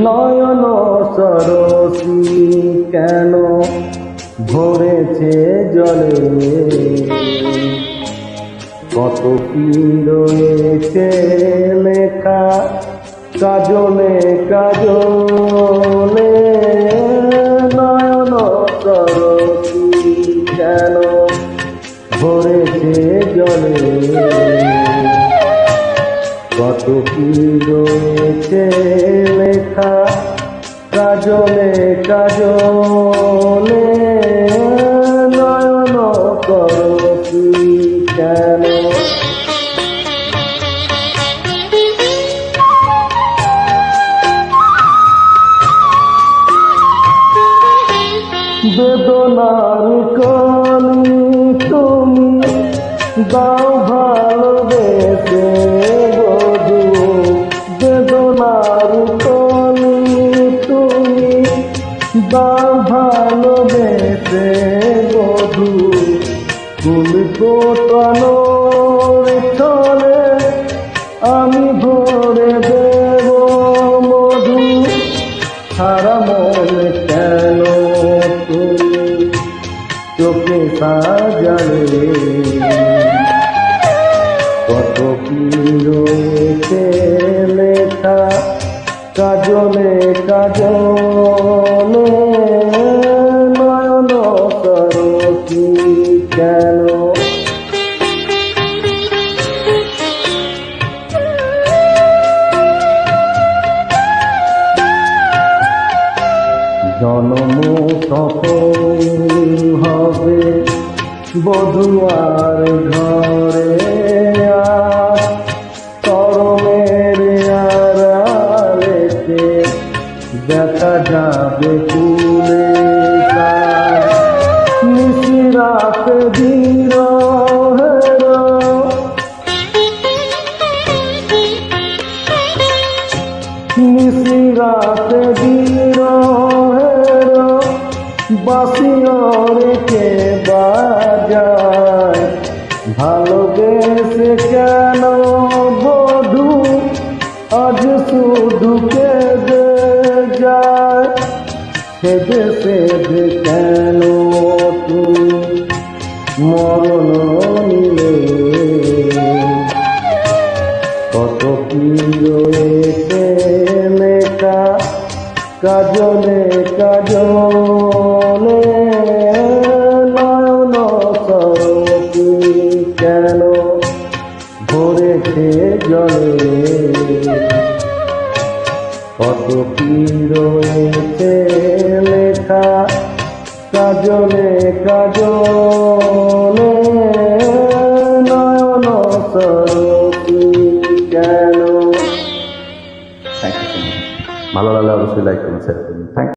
নয়ন সরসী কেন ভরেছে জলে, কত কি রয়েছে লেখা কাজলে কাজলে। নয়ন সরসী কেন ভরেছে জলে, কত কি রয়েছে লেখা কাজলে কাজলে। নয়ন সরসী কেন। বেদনার কলি তুমি দাও ভালোবেসে বধূ, বেদনার কলি তুমি দাও ভালোবেসে বধূ। ফুল ফোটানোর ছলে আমি ভরে দেব মধু, সারা মন কেন তুমি চোখে সাজালে। কত কি রয়েছে লেখা কাজলে কাজলে। নয়ন সরসী কেন। জন্ম সফল হবে বধুয়ার ঘরে, আর তরমের আড়ালেতে দেখা যাবে কুলে নিশিরাত বিরহের। নিশিরাত বিরহের বাঁশিয়রে কে বাজায়, ভালোবেসে কেন বধূ আজ শুধু কেঁদে যায়। সেদে সেদে কেন তুমি মরণ নিলে, কত কি রয়েছে লেখা কাজলে কাজলে। নয়ন সরসী কেন ভরেছে জলে, কত কি রয়েছে লেখা কাজলে কাজলে। নয়ন সরসী কেন। ভালো লাগলে অবশ্যই লাইক করুন, শেয়ার করুন। থ্যাংক